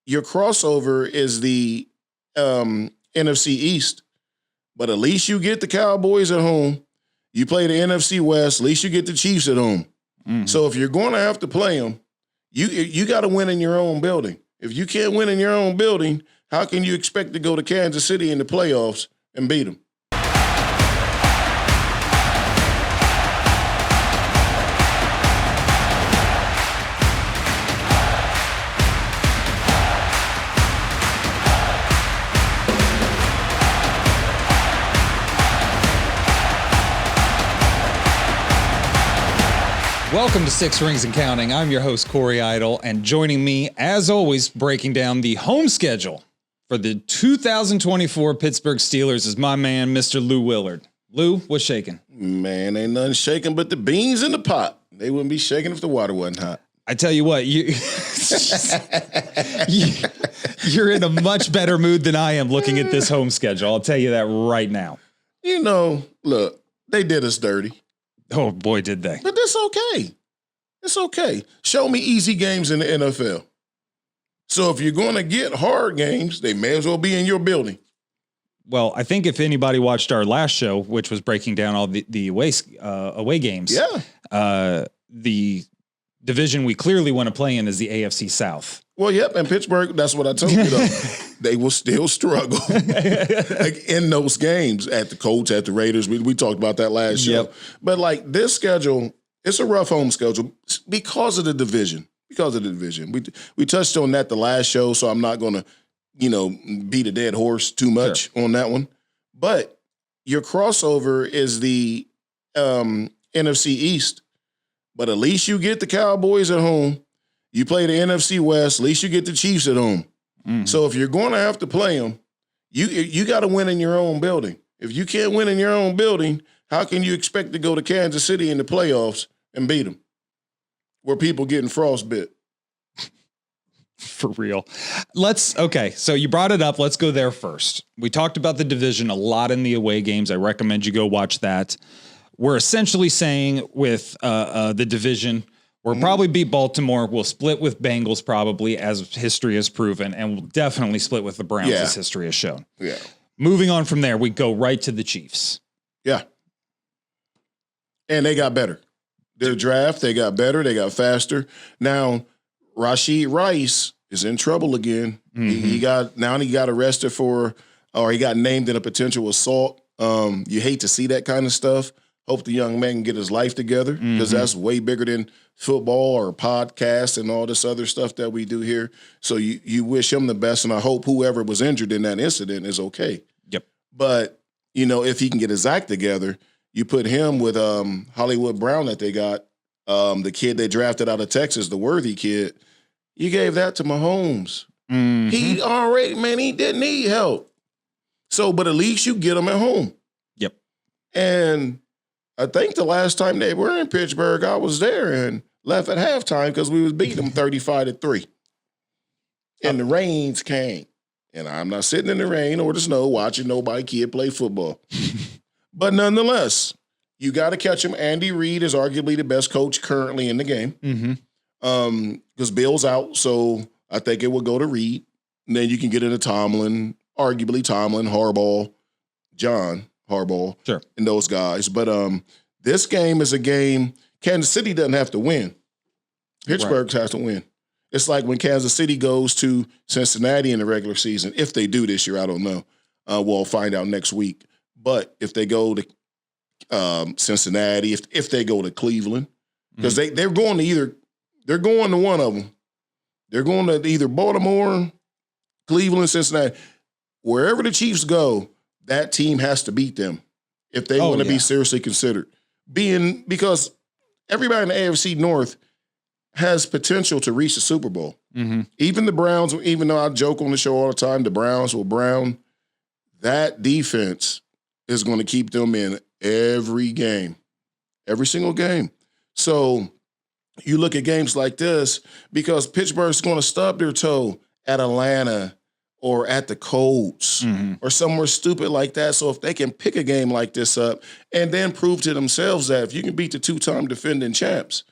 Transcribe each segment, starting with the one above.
your crossover is the NFC East, but at least you get the Cowboys at home. You play the NFC West, at least you get the Chiefs at home. Mm-hmm. So if you're going to have to play them, you got to win in your own building. If you can't win in your own building, how can you expect to go to Kansas City in the playoffs and beat them? Welcome to Six Rings and Counting. I'm your host, Corey Idle, and joining me, as always, breaking down the home schedule for the 2024 Pittsburgh Steelers is my man, Mr. Lou Willard. Lou, what's shaking? Man, ain't nothing shaking but the beans in the pot. They wouldn't be shaking if the water wasn't hot. I tell you what, you're in a much better mood than I am looking at this home schedule. I'll tell you that right now. You know, look, they did us dirty. Oh, boy, did they. But that's okay. It's okay. Show me easy games in the NFL. So if you're going to get hard games, they may as well be in your building. Well, I think if anybody watched our last show, which was breaking down all the away games, the division we clearly want to play in is the AFC South. Well, yep, and Pittsburgh, that's what I told you, though. They will still struggle like in those games at the Colts, at the Raiders. We talked about that last show. Yep. But, like, this schedule, it's a rough home schedule because of the division. We touched on that the last show, so I'm not going to, beat a dead horse too much on that one. But your crossover is the NFC East, but at least you get the Cowboys at home. You play the NFC West, at least you get the Chiefs at home. Mm-hmm. So if you're going to have to play them, you got to win in your own building. If you can't win in your own building, how can you expect to go to Kansas City in the playoffs and beat them? Where people getting frostbit. For real. So you brought it up. Let's go there first. We talked about the division a lot in the away games. I recommend you go watch that. We're essentially saying with the division, we'll probably beat Baltimore. We'll split with Bengals probably, as history has proven, and we'll definitely split with the Browns, as history has shown. Yeah. Moving on from there, we go right to the Chiefs. Yeah. And they got better. Their draft, they got better. They got faster. Now, Rashid Rice is in trouble again. Mm-hmm. He got arrested he got named in a potential assault. You hate to see that kind of stuff. Hope the young man can get his life together because that's way bigger than football or podcasts and all this other stuff that we do here. So you wish him the best, and I hope whoever was injured in that incident is okay. Yep. But, if he can get his act together, you put him with Hollywood Brown that they got, the kid they drafted out of Texas, the worthy kid. You gave that to Mahomes. Mm-hmm. He didn't need help. So, but at least you get him at home. Yep. And I think the last time they were in Pittsburgh, I was there and left at halftime because we was beating them 35-3. And the rains came. And I'm not sitting in the rain or the snow watching nobody kid play football. But nonetheless, you got to catch him. Andy Reid is arguably the best coach currently in the game. Mm-hmm. Because Bill's out, so I think it will go to Reid. And then you can get into Tomlin, Harbaugh, John Harbaugh, sure, and those guys. But this game is a game Kansas City doesn't have to win. Pittsburgh has to win. It's like when Kansas City goes to Cincinnati in the regular season. If they do this year, I don't know. We'll find out next week. But if they go to Cincinnati, if they go to Cleveland, because they're going to one of them. They're going to either Baltimore, Cleveland, Cincinnati. Wherever the Chiefs go, that team has to beat them if they want to be seriously considered. Because everybody in the AFC North has potential to reach the Super Bowl. Mm-hmm. Even the Browns, even though I joke on the show all the time, the Browns will Brown, that defense is going to keep them in every game, every single game. So you look at games like this because Pittsburgh's going to stub their toe at Atlanta or at the Colts or somewhere stupid like that. So if they can pick a game like this up and then prove to themselves that if you can beat the two-time defending champs,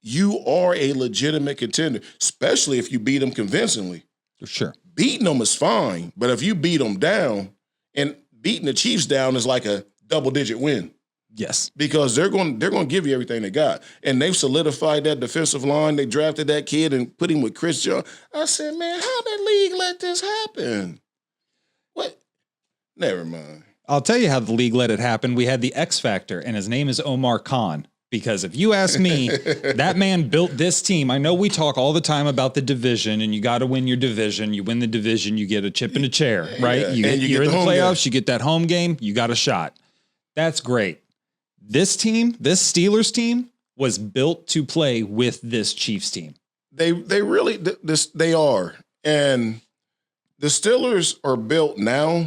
you are a legitimate contender, especially if you beat them convincingly. Sure. Beating them is fine, but if you beat them down, and beating the Chiefs down is like a double-digit win. Yes. Because they're going to give you everything they got. And they've solidified that defensive line. They drafted that kid and put him with Chris Jones. I said, man, how that league let this happen? What? Never mind. I'll tell you how the league let it happen. We had the X Factor, and his name is Omar Khan. Because if you ask me, that man built this team. I know we talk all the time about the division, and you got to win your division. You win the division, you get a chip in a chair, right? Yeah. You're in the playoffs, you get that home game, you got a shot. That's great. This team, this Steelers team, was built to play with this Chiefs team. They really they are. And the Steelers are built now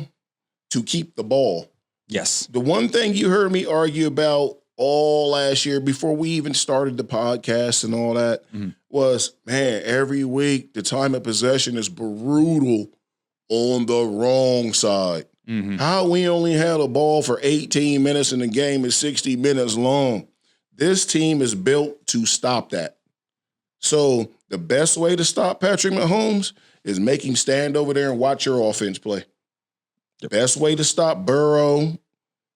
to keep the ball. Yes. The one thing you heard me argue about all last year before we even started the podcast and all that was, man, every week the time of possession is brutal on the wrong side. How we only had a ball for 18 minutes and the game is 60 minutes long. This team is built to stop that. So the best way to stop Patrick Mahomes is make him stand over there and watch your offense play. The best way to stop Burrow,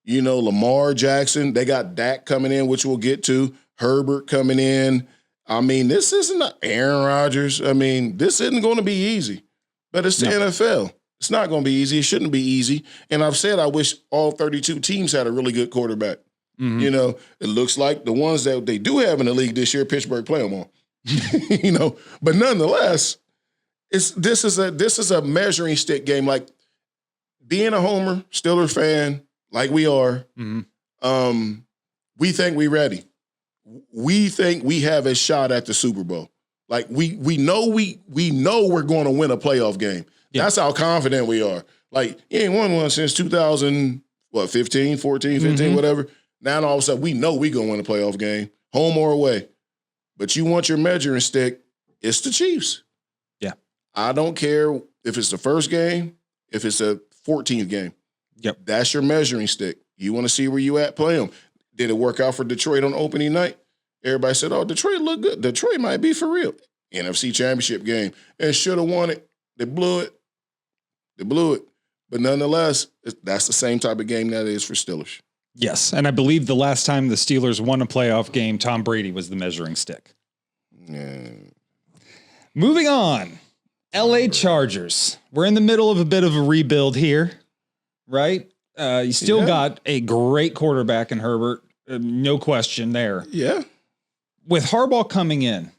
Lamar Jackson, they got Dak coming in, which we'll get to, Herbert coming in. I mean, this isn't Aaron Rodgers. I mean, this isn't going to be easy, but it's the NFL. It's not going to be easy. It shouldn't be easy. And I've said I wish all 32 teams had a really good quarterback. It looks like the ones that they do have in the league this year, Pittsburgh play them on. But nonetheless, this is a measuring stick game. Like being a homer, Steelers fan, like we are, we think we're ready. We think we have a shot at the Super Bowl. Like we know we're going to win a playoff game. Yeah. That's how confident we are. Like, you ain't won one since 2015, 14, 15, whatever. Now all of a sudden we know we're going to win a playoff game, home or away. But you want your measuring stick, it's the Chiefs. Yeah. I don't care if it's the first game, if it's the 14th game. Yep. That's your measuring stick. You want to see where you at, play them. Did it work out for Detroit on opening night? Everybody said, oh, Detroit looked good. Detroit might be for real. NFC Championship game. And should have won it. They blew it. But nonetheless, that's the same type of game that is for Steelers. Yes, and I believe the last time the Steelers won a playoff game, Tom Brady was the measuring stick. Yeah. Moving on, LA Chargers. We're in the middle of a bit of a rebuild here, right? You still got a great quarterback in Herbert, no question there. Yeah. With Harbaugh coming in,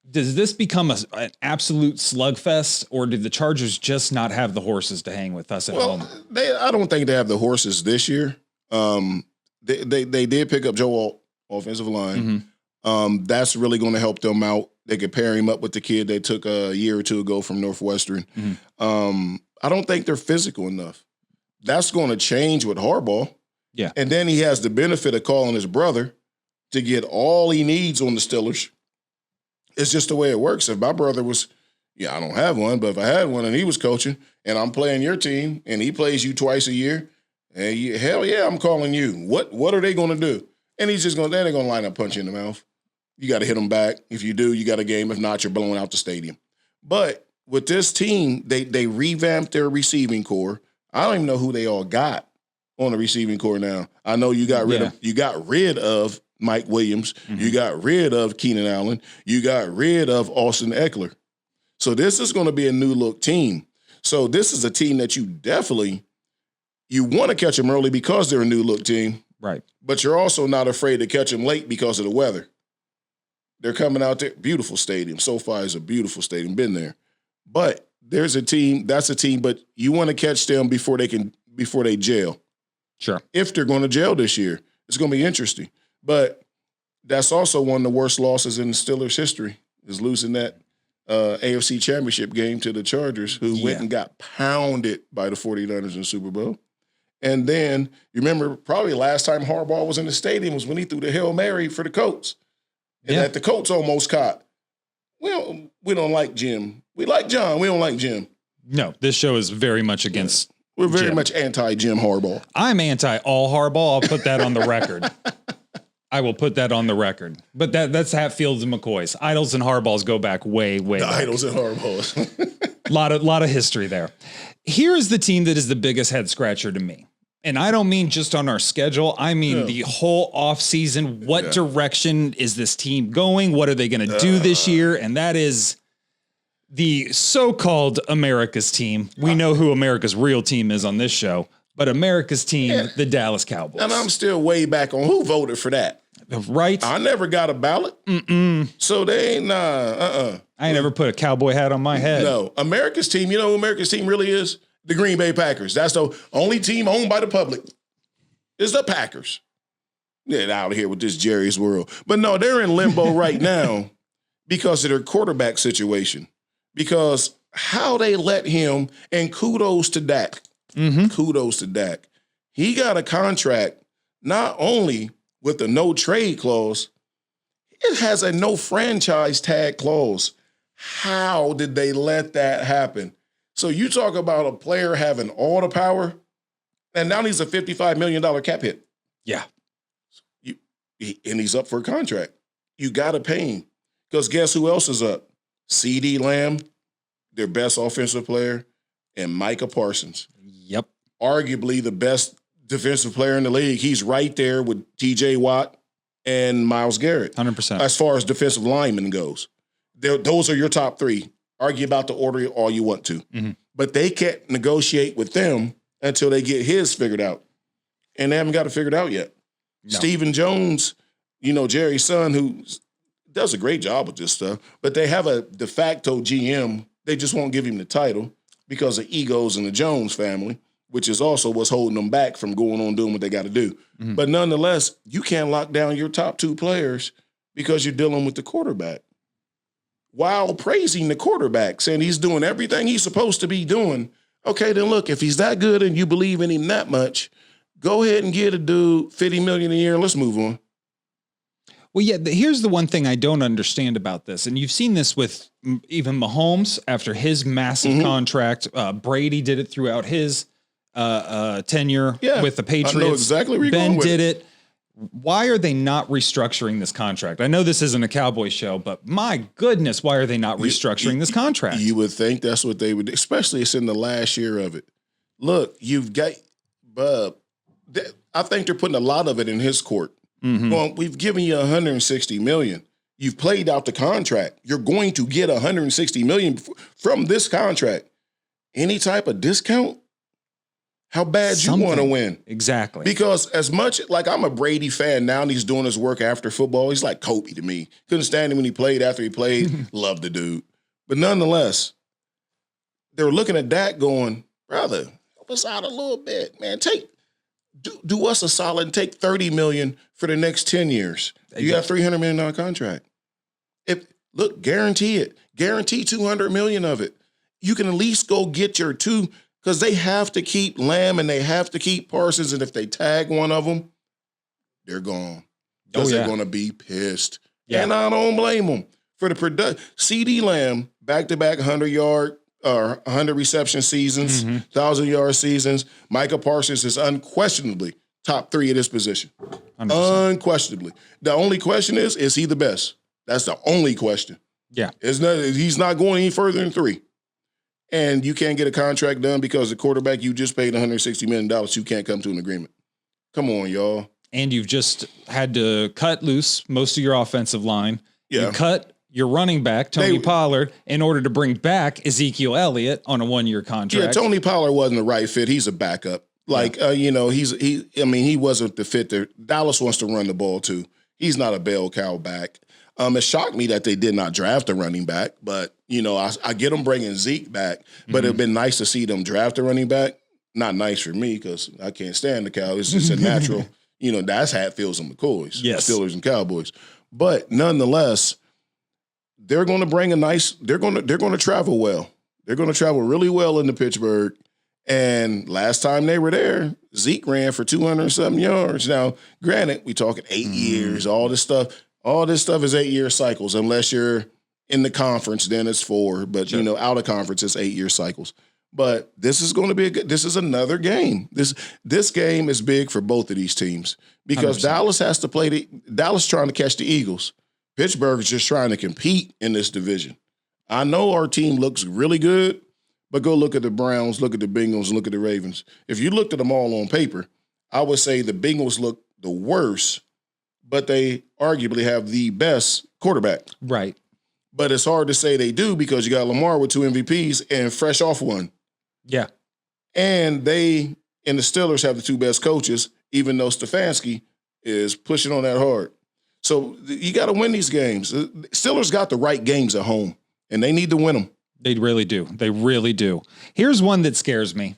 does this become an absolute slugfest, or did the Chargers just not have the horses to hang with us at home? I don't think they have the horses this year. They did pick up Joe offensive line. That's really going to help them out. They could pair him up with the kid they took a year or two ago from Northwestern. I don't think they're physical enough. That's going to change with Harbaugh. Yeah. And then he has the benefit of calling his brother to get all he needs on the Steelers. It's just the way it works. If my brother was, I don't have one, but if I had one and he was coaching and I'm playing your team and he plays you twice a year, hell yeah, I'm calling you. What are they going to do? And he's just going to, they're going to line up, punch you in the mouth. You got to hit them back. If you do, you got a game. If not, you're blowing out the stadium. But with this team, they revamped their receiving core. I don't even know who they all got on the receiving core now. I know you got rid of Mike Williams. You got rid of Keenan Allen. You got rid of Austin Eckler. So this is going to be a new look team. So this is a team that you want to catch them early because they're a new look team. Right. But you're also not afraid to catch them late because of the weather. They're coming out there. Beautiful stadium. SoFi is a beautiful stadium. Been there. But there's a team. That's a team. But you want to catch them before they jail. Sure. If they're going to jail this year, it's going to be interesting. But that's also one of the worst losses in the Steelers' history is losing that AFC Championship game to the Chargers, who went and got pounded by the 49ers in the Super Bowl. And then, you remember, probably last time Harbaugh was in the stadium was when he threw the Hail Mary for the Colts. And that the Colts almost caught. Well, we don't like Jim. We like John. We don't like Jim. No, this show is very much against We're very Jim. much anti-Jim Harbaugh. I'm anti-all Harbaugh. I'll put that on the record. I will put that on the record. But that's Hatfields and McCoys. Idols and Harbaughs go back way, way back. Idols and Harbaughs. Lot of history there. Here's the team that is the biggest head scratcher to me. And I don't mean just on our schedule. I mean the whole offseason. What direction is this team going? What are they going to do this year? And that is the so-called America's team. We know who America's real team is on this show. But America's team, the Dallas Cowboys. And I'm still way back on who voted for that. Right? I never got a ballot. So they ain't, I ain't never put a cowboy hat on my head. No. America's team, you know who America's team really is? The Green Bay Packers. That's the only team owned by the public. It's the Packers. Get out of here with this Jerry's world. But no, they're in limbo right now because of their quarterback situation. Because how they let him, and kudos to Dak. Kudos to Dak. He got a contract not only with the no trade clause, it has a no franchise tag clause. How did they let that happen? So you talk about a player having all the power, and now he's a $55 million cap hit. Yeah. And he's up for a contract. You got to pay him. Because guess who else is up? CeeDee Lamb, their best offensive player, and Micah Parsons. Yep. Arguably the best defensive player in the league. He's right there with TJ Watt and Myles Garrett. 100%. As far as defensive linemen goes. Those are your top three. Argue about the order all you want to. But they can't negotiate with them until they get his figured out. And they haven't got it figured out yet. No. Stephen Jones, you know, Jerry's son, who does a great job with this stuff, but they have a de facto GM. They just won't give him the title because of egos in the Jones family, which is also what's holding them back from going on doing what they got to do. But nonetheless, you can't lock down your top two players because you're dealing with the quarterback. While praising the quarterback, saying he's doing everything he's supposed to be doing. Okay, then look, if he's that good and you believe in him that much, go ahead and get a dude $50 million a year and let's move on. Well, yeah, here's the one thing I don't understand about this. And you've seen this with even Mahomes after his massive contract. Brady did it throughout his tenure with the Patriots. I know exactly where you're Ben going with did it. Why are they not restructuring this contract? I know this isn't a Cowboy show, but my goodness, why are they not restructuring this contract? You would think that's what they would, especially it's in the last year of it. Look, you've got, I think they're putting a lot of it in his court. Well, we've given you $160 million. You've played out the contract. You're going to get $160 million from this contract. Any type of discount? How bad you want to win. Exactly. Because as much, like I'm a Brady fan now and he's doing his work after football. He's like Kobe to me. Couldn't stand him when he played. After he played, loved the dude. But nonetheless, they were looking at Dak going, brother, help us out a little bit, man. Do us a solid and take $30 million for the next 10 years. You got a $300 million contract. Guarantee it. Guarantee $200 million of it. You can at least go get your two. Because they have to keep Lamb and they have to keep Parsons. And if they tag one of them, they're gone. Because they're going to be pissed. Yeah. And I don't blame them. For the production, CeeDee Lamb, back-to-back 100 reception seasons, 1,000-yard seasons. Micah Parsons is unquestionably top three at his position. 100%. Unquestionably. The only question is he the best? That's the only question. Yeah. He's not going any further than three. And you can't get a contract done because the quarterback you just paid $160 million, you can't come to an agreement. Come on, y'all. And you've just had to cut loose most of your offensive line. Yeah. You cut your running back, Tony Pollard, in order to bring back Ezekiel Elliott on a 1-year contract. Yeah, Tony Pollard wasn't the right fit. He's a backup. He wasn't the fit there. Dallas wants to run the ball too. He's not a bell cow back. It shocked me that they did not draft a running back, but, I get them bringing Zeke back, but it'd been nice to see them draft a running back. Not nice for me because I can't stand the Cow. It's just a natural, that's Hatfields and McCoys, Steelers and Cowboys. But nonetheless, they're going to bring they're going to travel well. They're going to travel really well into Pittsburgh. And last time they were there, Zeke ran for 200-something yards. Now, granted, we talking 8 years, all this stuff. All this stuff is 8-year cycles. Unless you're in the conference, then it's 4. But, out of conference, it's 8-year cycles. But this is going to be this is another game. This game is big for both of these teams because 100%. Dallas has to play Dallas trying to catch the Eagles. Pittsburgh is just trying to compete in this division. I know our team looks really good, But go look at the Browns, look at the Bengals, and look at the Ravens. If you looked at them all on paper, I would say the Bengals look the worst, but they arguably have the best quarterback. Right. But it's hard to say they do because you got Lamar with 2 MVPs and fresh off one. Yeah. And they and the Steelers have the 2 best coaches, even though Stefanski is pushing on that hard. So you got to win these games. The Steelers got the right games at home, and they need to win them. They really do. They really do. Here's one that scares me.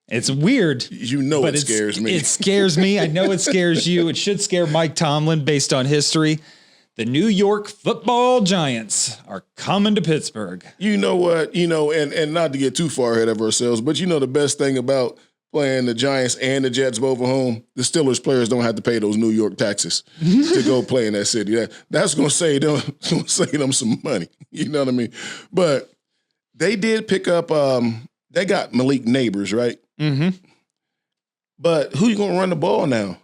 It's weird. It scares me. It scares me. I know it scares you. It should scare Mike Tomlin based on history. The New York Football Giants are coming to Pittsburgh. You know what? And not to get too far ahead of ourselves, but the best thing about playing the Giants and the Jets both at home, the Steelers players don't have to pay those New York taxes to go play in that city. That's going to save them some money. You know what I mean? But they did pick up, they got Malik Neighbors, right? Mm-hmm. But who you going to run the ball now?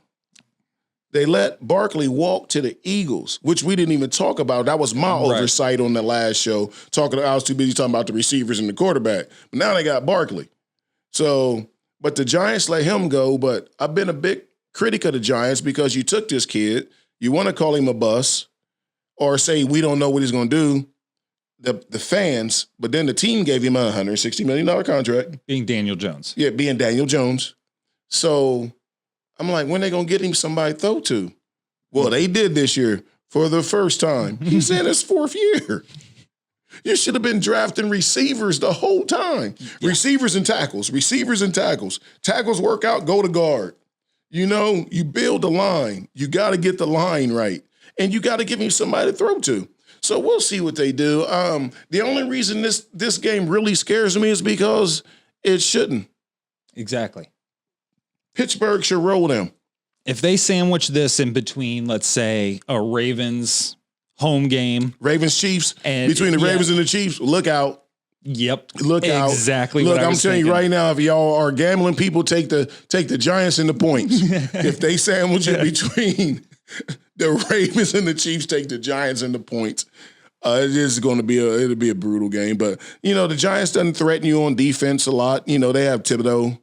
They let Barkley walk to the Eagles, which we didn't even talk about. That was my oversight on the last show. I was too busy talking about the receivers and the quarterback. But now they got Barkley. But the Giants let him go. But I've been a big critic of the Giants because you took this kid. You want to call him a bust or say we don't know what he's going to do. The fans, but then the team gave him a $160 million contract. Being Daniel Jones. Yeah, being Daniel Jones. So I'm like, when they going to get him somebody to throw to? Well, they did this year for the first time. He's in his 4th year. You should have been drafting receivers the whole time. Yeah. Receivers and tackles. Tackles work out, go to guard. You build a line. You got to get the line right. And you got to give him somebody to throw to. So we'll see what they do. The only reason this game really scares me is because it shouldn't. Exactly. Pittsburgh should roll them. If they sandwich this in between, let's say, a Ravens home game. Ravens-Chiefs. Between the Ravens and the Chiefs, look out. Yep. Look out. Exactly. Look, I'm telling you right now, if y'all are gambling people, take the Giants and the points. If they sandwich it between the Ravens and the Chiefs, take the Giants and the points. It is going to be it'll be a brutal game. But, the Giants doesn't threaten you on defense a lot. They have Thibodeau.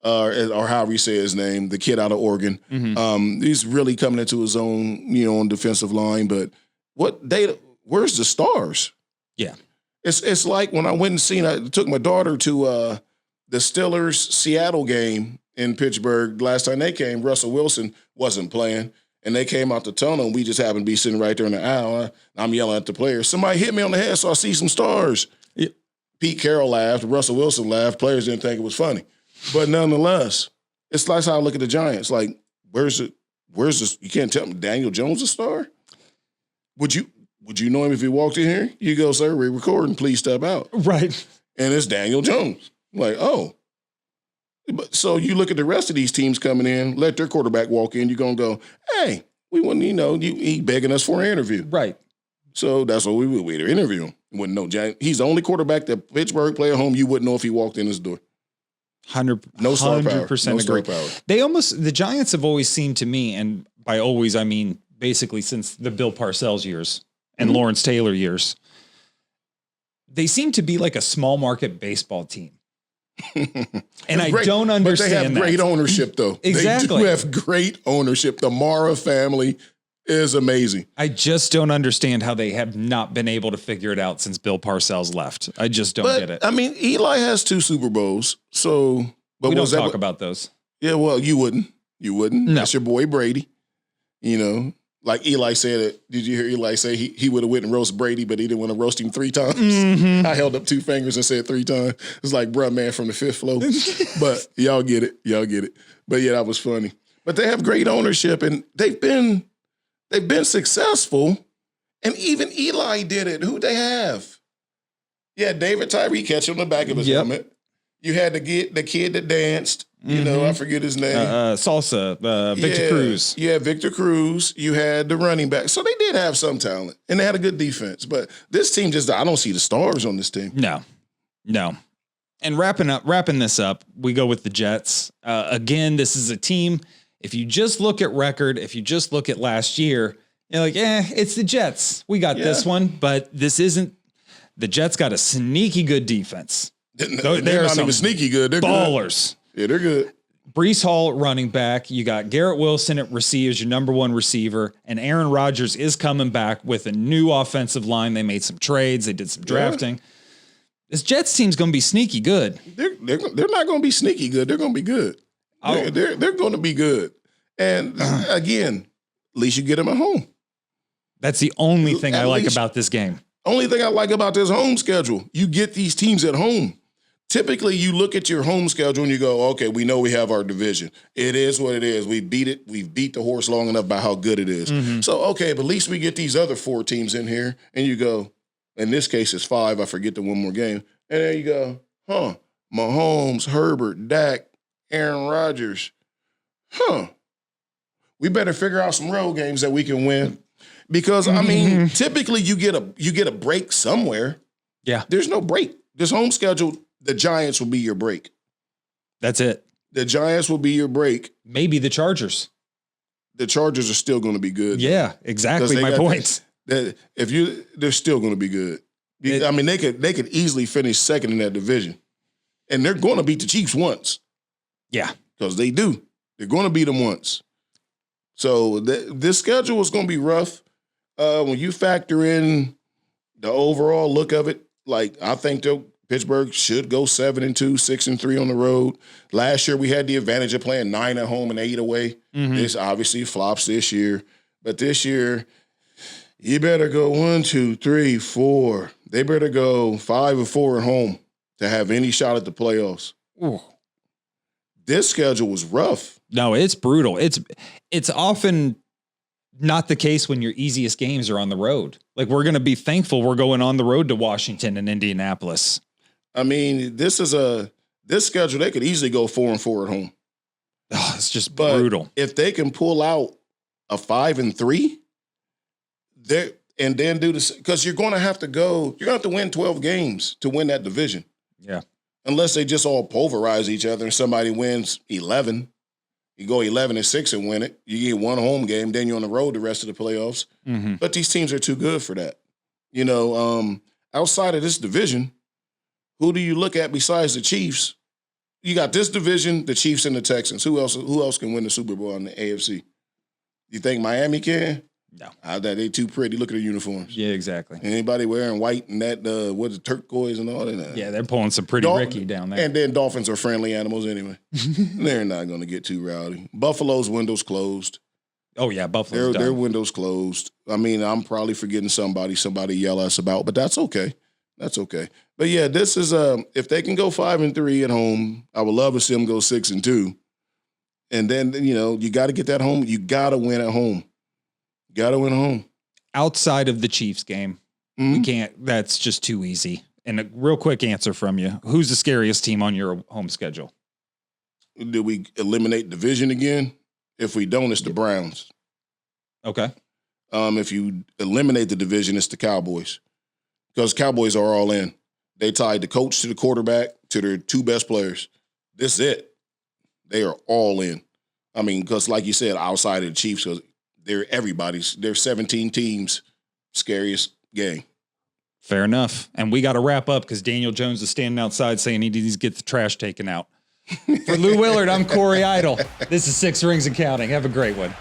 Or however you say his name, the kid out of Oregon. Mm-hmm. He's really coming into his own, on defensive line. But where's the stars? Yeah. It's like when I took my daughter to the Steelers Seattle game in Pittsburgh. Last time they came, Russell Wilson wasn't playing. And they came out the tunnel, and we just happened to be sitting right there in the aisle. I'm yelling at the players. Somebody hit me on the head, so I see some stars. Yeah. Pete Carroll laughed. Russell Wilson laughed. Players didn't think it was funny. But nonetheless, it's like how I look at the Giants. Like, where's this? You can't tell me Daniel Jones a star? Would you know him if he walked in here? You go, sir, we're recording. Please step out. Right. And it's Daniel Jones. I'm like, oh. But so you look at the rest of these teams coming in, let their quarterback walk in. You're gonna go, hey, we wouldn't, he begging us for an interview. Right. So that's what we would. We'd interview him. Wouldn't know. He's the only quarterback that Pittsburgh play at home. You wouldn't know if he walked in his door. 100% agree. Power. The Giants have always seemed to me, and by always I mean basically since the Bill Parcells years and Lawrence Taylor years, they seem to be like a small market baseball team. And I don't understand. But they have great ownership, though. Exactly. They do have great ownership. The Mara family is amazing. I just don't understand how they have not been able to figure it out since Bill Parcells left. I just don't get it. I mean, Eli has 2 Super Bowls, so but we don't talk about those. Yeah, well, you wouldn't. No. That's your boy Brady. Like Eli said it. Did you hear Eli say he would have went and roast Brady, but he didn't want to roast him 3 times? Mm-hmm. I held up 2 fingers and said 3 times. It's like, bruh, man, from the 5th floor. But y'all get it. But yeah, that was funny. But they have great ownership, and they've been successful. And even Eli did it. Who they have? Yeah, David Tyree catch on the back of his helmet. You had the kid that danced. I forget his name. Salsa, Victor Cruz. Yeah, Victor Cruz. You had the running back. So they did have some talent, and they had a good defense. But this team I don't see the stars on this team. No. And wrapping this up, we go with the Jets. Again, this is a team, if you just look at record, if you just look at last year, you're like, it's the Jets. We got this one, but this isn't. The Jets got a sneaky good defense. They're not even sneaky good. They're ballers. Good. Yeah, they're good. Breece Hall running back. You got Garrett Wilson at receiver as your number one receiver. And Aaron Rodgers is coming back with a new offensive line. They made some trades. They did some drafting. This Jets team's going to be sneaky good. They're not going to be sneaky good. They're going to be good. Oh. They're going to be good. And again, at least you get them at home. That's the only thing I like about this game. Only thing I like about this home schedule, you get these teams at home. Typically, you look at your home schedule and you go, okay, we know we have our division. It is what it is. We beat it. We've beat the horse long enough by how good it is. Mm-hmm. So, okay, but at least we get these other 4 teams in here. And you go, in this case, it's 5. I forget the one more game. And there you go, Mahomes, Herbert, Dak, Aaron Rodgers. We better figure out some road games that we can win. Because, I mean, typically you get a break somewhere. Yeah. There's no break. This home schedule, the Giants will be your break. That's it. The Giants will be your break. Maybe the Chargers. The Chargers are still going to be good. Yeah, exactly my point. They're still going to be good. I mean, they could easily finish second in that division. And they're going to beat the Chiefs once. Yeah. Because they do. They're going to beat them once. So this schedule is going to be rough. When you factor in the overall look of it, like I think Pittsburgh should go 7-2, 6-3 on the road. Last year we had the advantage of playing 9 at home and 8 away. Mm-hmm. This obviously flops this year, but this year you better go 1, 2, 3, 4. They better go 5-4 at home to have any shot at the playoffs. Ooh. This schedule was rough. No, it's brutal. It's often not the case when your easiest games are on the road. Like, we're going to be thankful we're going on the road to Washington and Indianapolis. I mean, this schedule, they could easily go 4-4 at home. Oh, it's just brutal. If they can pull out a 5-3, and then do this, because you're going to have to win 12 games to win that division. Yeah. Unless they just all pulverize each other and somebody wins 11. You go 11-6 and win it. You get one home game, then you're on the road the rest of the playoffs. Mm-hmm. But these teams are too good for that. You know, outside of this division, who do you look at besides the Chiefs? You got this division, the Chiefs and the Texans. Who else can win the Super Bowl in the AFC? You think Miami can? No. They too pretty. Look at their uniforms. Yeah, exactly. Anybody wearing white and that, the turquoise and all that? Yeah, they're pulling some pretty Ricky down there. And then Dolphins are friendly animals anyway. They're not going to get too rowdy. Buffalo's windows closed. Oh, yeah, Buffalo's their windows closed. I mean, I'm probably forgetting somebody yell at us about, but that's okay. That's okay. But, yeah, this is if they can go 5-3 at home, I would love to see them go 6-2. And then, you know, you got to get that home. You got to win at home. Got to win at home. Outside of the Chiefs game, we can't. That's just too easy. And a real quick answer from you. Who's the scariest team on your home schedule? Do we eliminate division again? If we don't, it's the Browns. Okay. If you eliminate the division, it's the Cowboys. Because Cowboys are all in. They tied the coach to the quarterback to their 2 best players. This is it. They are all in. I mean, because like you said, outside of the Chiefs, because they're 17 teams, scariest game. Fair enough. And we got to wrap up because Daniel Jones is standing outside saying he needs to get the trash taken out. For Lou Willard, I'm Corey Idle. This is 6 Rings and Counting. Have a great one.